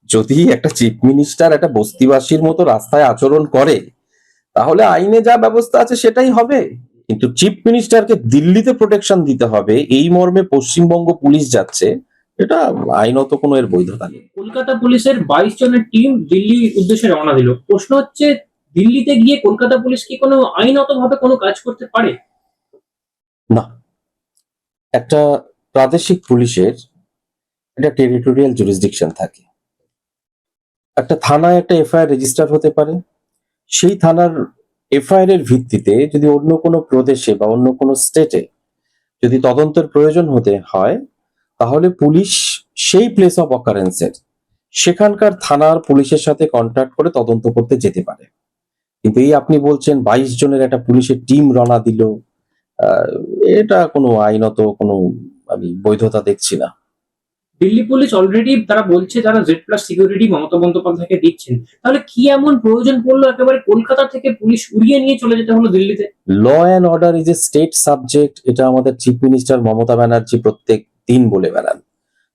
যদি একটা chief minister একটা বস্তিবাসীর মতো রাস্তায় আচরণ করে, তাহলে আইনে যা ব্যবস্থা আছে সেটাই হবে। কিন্তু চিফ মিনিস্টারকে দিল্লিতে প্রোটেকশন দিতে হবে এই মর্মে পশ্চিমবঙ্গ পুলিশ যাচ্ছে, এটা আইনত কোনো এর বৈধতা নেই। কলকাতা পুলিশের 22 জনের টিম দিল্লির উদ্দেশ্যে রওনা দিল। প্রশ্ন হচ্ছে, দিল্লিতে গিয়ে কলকাতা পুলিশ কি কোনো আইনতভাবে কোনো কাজ করতে পারে? না, একটা প্রাদেশিক পুলিশের একটা টেরিটোরিয়াল জুরিসডিকশন থাকে। একটা থানায় একটা এফআইআর রেজিস্টার হতে পারে। সেই থানার এফআইআর এর ভিত্তিতে যদি অন্য কোনো প্রদেশে বা অন্য কোনো স্টেটে যদি তদন্তের প্রয়োজন হতে হয়, তাহলে পুলিশ সেই প্লেস অফ অকারেন্সের সেখানকার থানার পুলিশের সাথে কন্ট্যাক্ট করে তদন্ত করতে যেতে পারে। কিন্তু এই আপনি বলছেন 22 জনের একটা পুলিশের টিম রওনা দিল, আহ, এটা কোনো আইনত কোনো আমি বৈধতা দেখছি না। দিল্লি পুলিশ অলরেডি তারা বলছে যারা Z+ সিকিউরিটি মমতা বন্দ্যোপাধ্যায়কে দিচ্ছেন, তাহলে কি এমন প্রয়োজন পড়লো একেবারে কলকাতা থেকে পুলিশ উড়িয়ে নিয়ে চলে যেতে হলো দিল্লিতে? Law and order is a state subject, এটা আমাদের চিফ মিনিস্টার মমতা ব্যানার্জি প্রত্যেক দিন বলে বেড়ান।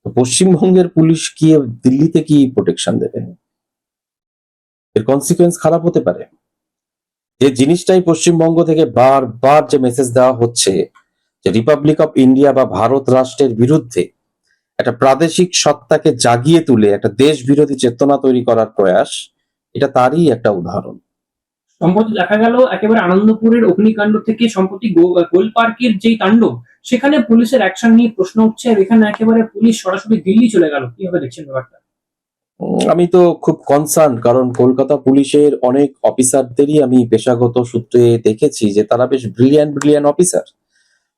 তো পশ্চিমবঙ্গের পুলিশ কি দিল্লিতে কি প্রোটেকশন দেবে? এর কনসিকুয়েন্স খারাপ হতে পারে। যে জিনিসটাই পশ্চিমবঙ্গ থেকে বারবার যে মেসেজ দেওয়া হচ্ছে যে রিপাবলিক অফ ইন্ডিয়া বা ভারত রাষ্ট্রের বিরুদ্ধে একটা প্রাদেশিক সত্তাকে জাগিয়ে তুলে একটা দেশ বিরোধী চেতনা তৈরি করার প্রয়াস, এটা তারই একটা উদাহরণ। সম্প্রতি দেখা গেল একেবারে আনন্দপুরের অগ্নিকাণ্ড থেকে সম্প্রতি গোল পার্কের যেই তাণ্ডব, সেখানে পুলিশের অ্যাকশন নিয়ে প্রশ্ন উঠছে, আর এখানে একেবারে পুলিশ সরাসরি দিল্লি চলে গেল। কিভাবে দেখছেন ব্যাপারটা? আমি তো খুব কনসার্ন, কারণ কলকাতা পুলিশের অনেক অফিসারদেরই আমি পেশাগত সূত্রে দেখেছি যে তারা বেশ ব্রিলিয়ান্ট ব্রিলিয়ান্ট অফিসার।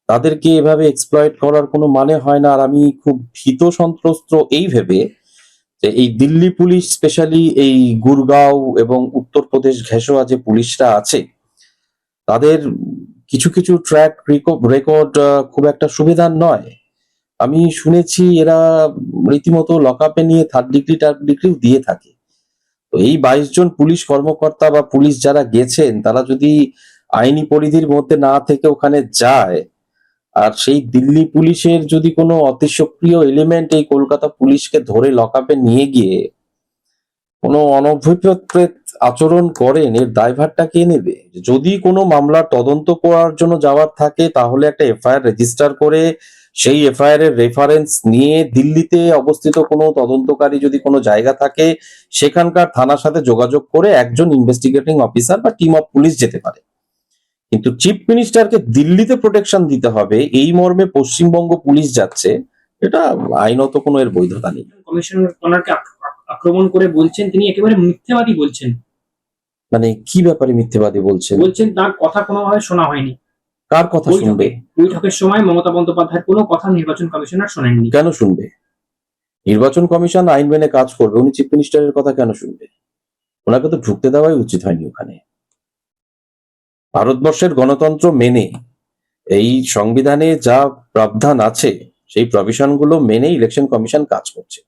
তাদেরকে এভাবে এক্সপ্লয়েট করার কোনো মানে হয় না। আর আমি খুব ভীত সন্ত্রস্ত এই ভেবে যে এই দিল্লি পুলিশ স্পেশালি এই গুরগাঁও এবং উত্তরপ্রদেশ ঘেঁষোয়া যে পুলিশরা আছে, তাদের কিছু কিছু ট্র্যাক রেকর্ড খুব একটা সুবিধার নয়। আমি শুনেছি এরা রীতিমতো লকআপে নিয়ে থার্ড ডিগ্রিও দিয়ে থাকে। তো এই 22 জন পুলিশ কর্মকর্তা বা পুলিশ যারা গেছেন, তারা যদি আইনি পরিধির মধ্যে না থেকে ওখানে যায়, আর সেই দিল্লি পুলিশের যদি কোনো অতি সক্রিয় এলিমেন্ট এই কলকাতা পুলিশকে ধরে লকআপে নিয়ে গিয়ে কোনো অনভিপ্রেত আচরণ করেন, এর দায়ভারটা কে নেবে? যদি কোনো মামলার তদন্ত করার জন্য যাওয়ার থাকে, তাহলে একটা এফআইআর রেজিস্টার করে সেই এফআইআর এর রেফারেন্স নিয়ে দিল্লিতে অবস্থিত কোনো তদন্তকারী যদি কোনো জায়গা থাকে, সেখানকার থানার সাথে যোগাযোগ করে একজন ইনভেস্টিগেটিং অফিসার বা টিম অফ পুলিশ যেতে পারে। কিন্তু চিফ মিনিস্টারকে দিল্লিতে প্রোটেকশন দিতে হবে এই মর্মে পশ্চিমবঙ্গ পুলিশ যাচ্ছে, এটা আইনত কোনো এর বৈধতা নেই। কমিশনারকে আক্রমণ করে বলছেন তিনি একেবারে মিথ্যাবাদী বলছেন। মানে কি ব্যাপারে মিথ্যেবাদী বলছেন? বলছেন তার কথা কোনোভাবে শোনা হয়নি। কার কথা শুনবে? বৈঠকের সময় মমতা বন্দ্যোপাধ্যায়ের কোনো কথা নির্বাচন কমিশনার শোনেননি। কেন শুনবে? নির্বাচন কমিশন আইন মেনে কাজ করবে, উনি চিফ মিনিস্টারের কথা কেন শুনবে? ওনাকে তো ঢুকতে দেওয়াই উচিত হয়নি ওখানে। ভারতবর্ষের গণতন্ত্র মেনে এই সংবিধানে যা প্রাবধান আছে সেই প্রভিশন গুলো মেনে ইলেকশন কমিশন কাজ করছে।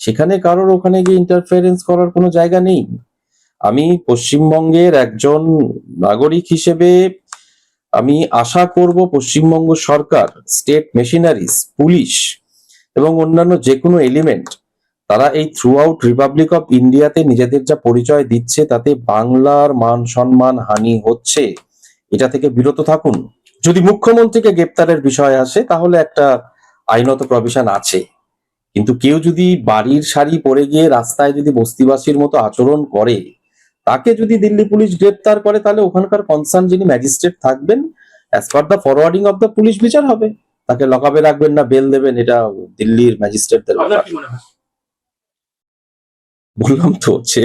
সেখানে কারোর ওখানে গিয়ে ইন্টারফারেন্স করার কোনো জায়গা নেই। আমি পশ্চিমবঙ্গের একজন নাগরিক হিসেবে আমি আশা করব পশ্চিমবঙ্গ সরকার, স্টেট মেশিনারিজ, পুলিশ এবং অন্যান্য যে কোনো এলিমেন্ট, তারা এই থ্রু আউট রিপাবলিক অফ ইন্ডিয়াতে নিজেদের যা পরিচয় দিচ্ছে তাতে বাংলার মান সম্মান হানি হচ্ছে, এটা থেকে বিরত থাকুন। যদি মুখ্যমন্ত্রীকে গ্রেপ্তারের বিষয় আসে তাহলে একটা আইনত প্রভিশন আছে, কিন্তু কেউ যদি বাড়ির শাড়ি পরে গিয়ে রাস্তায় যদি বস্তিবাসীর মতো আচরণ করে, তাকে যদি দিল্লি পুলিশ গ্রেপ্তার করে, তাহলে ওখানকার কনসার্ন যিনি ম্যাজিস্ট্রেট থাকবেন, as per the forwarding of the police বিচার হবে। তাকে লকআপে রাখবেন না বেল দেবেন, এটা দিল্লির ম্যাজিস্ট্রেটদের ব্যাপার। বললাম তো যে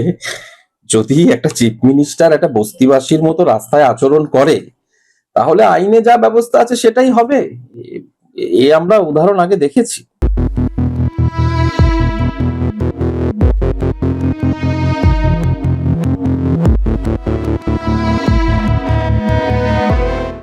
যদি একটা চিফ মিনিস্টার একটা বস্তিবাসীর মতো রাস্তায় আচরণ করে, তাহলে আইনে যা ব্যবস্থা আছে সেটাই হবে। এ আমরা উদাহরণ আগে দেখেছি।